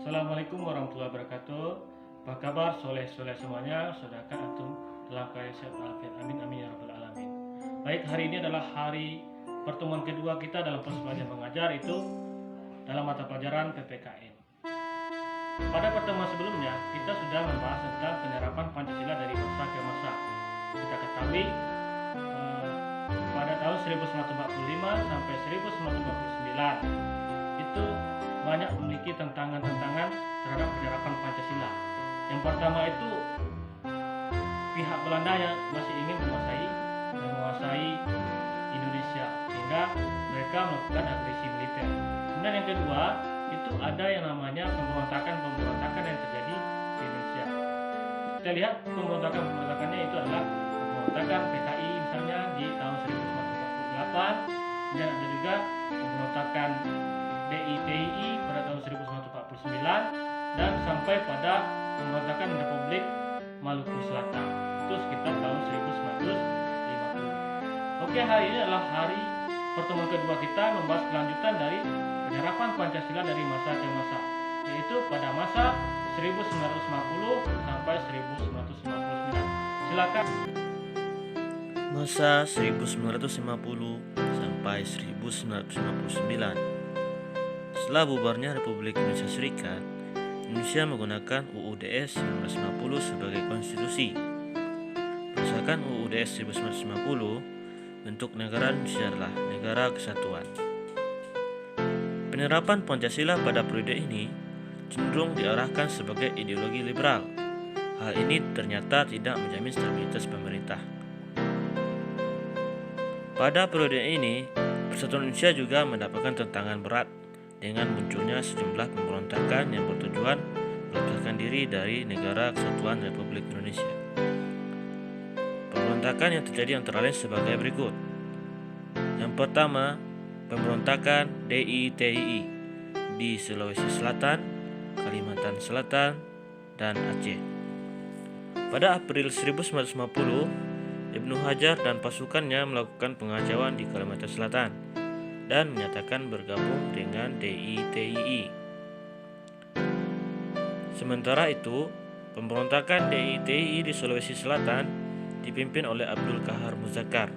Assalamualaikum warahmatullahi wabarakatuh. Apa kabar soleh-soleh semuanya? Saudara antum dalam keadaan sehat walafiat. Amin amin ya rabbal alamin. Baik, hari ini adalah hari pertemuan kedua kita dalam proses belajar mengajar, itu dalam mata pelajaran PPKN. Pada pertemuan sebelumnya kita sudah membahas tentang penerapan Pancasila dari masa ke masa. Kita ketahui pada tahun 1945 sampai 1949 itu banyak memiliki tantangan-tantangan terhadap penerapan Pancasila. Yang pertama itu pihak Belanda yang masih ingin menguasai Indonesia, sehingga mereka melakukan agresi militer. Kemudian yang kedua itu ada yang namanya pemberontakan yang terjadi di Indonesia. Kita lihat pemberontakannya itu adalah pemberontakan PKI misalnya di tahun 1948, kemudian ada juga pemberontakan DITII pada tahun 1949, dan sampai pada pemberontakan Republik Maluku Selatan itu sekitar tahun 1950. Oke, hari ini adalah hari pertemuan kedua kita membahas kelanjutan dari penerapan Pancasila dari masa ke masa, yaitu pada masa 1950 sampai 1959. Silakan. Masa 1950 sampai 1959. Setelah bubarnya Republik Indonesia Serikat, Indonesia menggunakan UUDS 1950 sebagai konstitusi. Berdasarkan UUDS 1950, bentuk negara Indonesia adalah negara kesatuan. Penerapan Pancasila pada periode ini cenderung diarahkan sebagai ideologi liberal. Hal ini ternyata tidak menjamin stabilitas pemerintah. Pada periode ini, persatuan Indonesia juga mendapatkan tantangan berat dengan munculnya sejumlah pemberontakan yang bertujuan melepaskan diri dari negara kesatuan Republik Indonesia. Pemberontakan yang terjadi antara lain sebagai berikut. Yang pertama, pemberontakan DITII di Sulawesi Selatan, Kalimantan Selatan, dan Aceh. Pada April 1950, Ibnu Hajar dan pasukannya melakukan pengacauan di Kalimantan Selatan dan menyatakan bergabung dengan DITII. Sementara itu, pemberontakan DITII di Sulawesi Selatan dipimpin oleh Abdul Qahar Muzakkar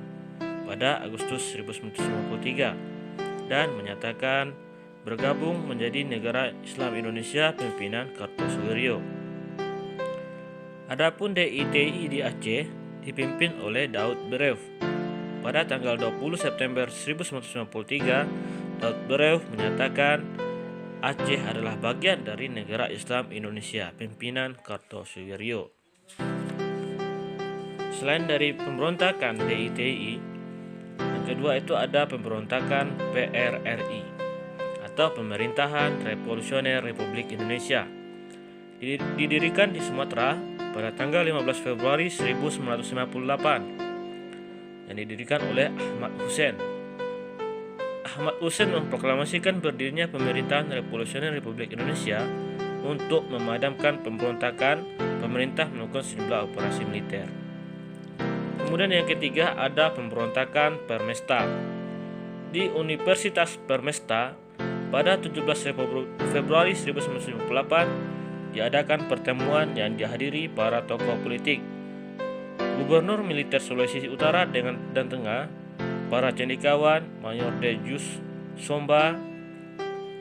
pada Agustus 1953 dan menyatakan bergabung menjadi Negara Islam Indonesia pimpinan Kartosuwiryo. Adapun DITII di Aceh dipimpin oleh Daud Bereuw. Pada tanggal 20 September 1993, Daud Bereuw menyatakan Aceh adalah bagian dari Negara Islam Indonesia pimpinan Kartosuwiryo. Selain dari pemberontakan DITII, yang kedua itu ada pemberontakan PRRI atau Pemerintahan Revolusioner Republik Indonesia. Didirikan di Sumatera pada tanggal 15 Februari 1958 yang didirikan oleh Ahmad Hussein. Ahmad Hussein memproklamasikan berdirinya Pemerintahan Revolusioner Republik Indonesia untuk memadamkan pemberontakan. Pemerintah melakukan sejumlah operasi militer. Kemudian yang ketiga ada pemberontakan Permesta. Di Universitas Permesta pada 17 Februari 1958 diadakan pertemuan yang dihadiri para tokoh politik, Gubernur Militer Sulawesi Utara dan Tengah, para cendekiawan, Mayor Dejus Somba.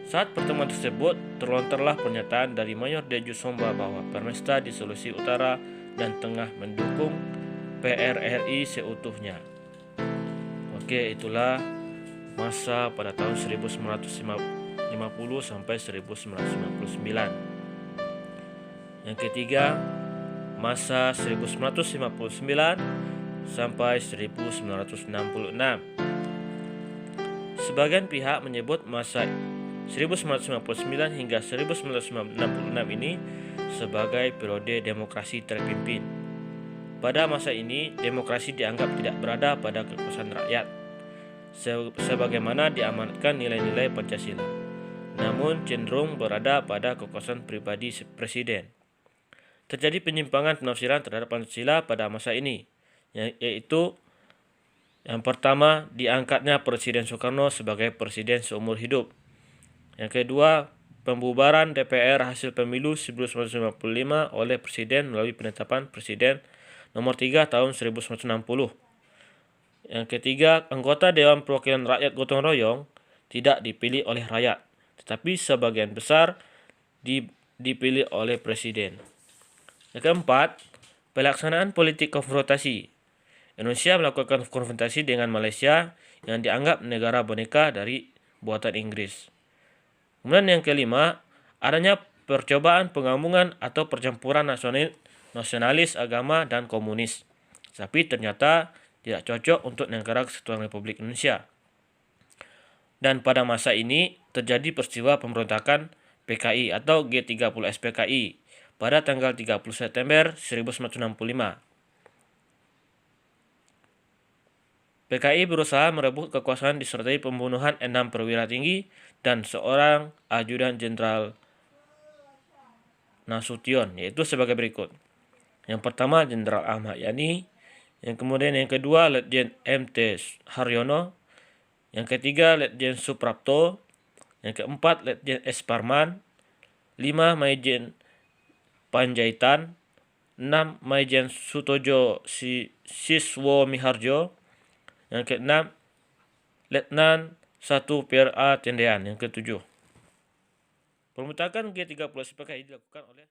Saat pertemuan tersebut, terlontarlah pernyataan dari Mayor Dejus Somba bahwa Permesta di Sulawesi Utara dan Tengah mendukung PRRI seutuhnya. Oke, itulah masa pada tahun 1950 sampai 1959. Yang ketiga, masa 1959 sampai 1966. Sebagian pihak menyebut masa 1959 hingga 1966 ini sebagai periode demokrasi terpimpin. Pada masa ini, demokrasi dianggap tidak berada pada kekuasaan rakyat, sebagaimana diamanatkan nilai-nilai Pancasila, namun cenderung berada pada kekuasaan pribadi presiden. Terjadi penyimpangan penafsiran terhadap Pancasila pada masa ini, yaitu Yang pertama, diangkatnya Presiden Soekarno sebagai presiden seumur hidup. Yang kedua, pembubaran DPR hasil pemilu 1955 oleh Presiden melalui penetapan Presiden nomor 3 tahun 1960. Yang ketiga, anggota Dewan Perwakilan Rakyat Gotong Royong tidak dipilih oleh rakyat, tetapi sebagian besar dipilih oleh Presiden. Yang keempat, pelaksanaan politik konfrontasi. Indonesia melakukan konfrontasi dengan Malaysia yang dianggap negara boneka dari buatan Inggris. Kemudian yang kelima, adanya percobaan penggabungan atau percampuran nasionalis, agama, dan komunis. Tapi ternyata tidak cocok untuk negara kesatuan Republik Indonesia. Dan pada masa ini terjadi peristiwa pemberontakan PKI atau G30S PKI pada tanggal 30 September 1965. PKI berusaha merebut kekuasaan disertai pembunuhan 6 perwira tinggi dan seorang ajudan Jenderal Nasution, yaitu sebagai berikut. Yang pertama, Jenderal Ahmad Yani. Yang kedua, Letjen MT Haryono. Yang ketiga, Letjen Suprapto. Yang keempat, Letjen S. Parman. 5, Maijen Panjaitan. 6, Maijen Sutojo Siswo Miharjo. Yang keenam, Letnan 1 Pierre A. Tendean. Yang ketujuh, pemberontakan G30 PKI dilakukan oleh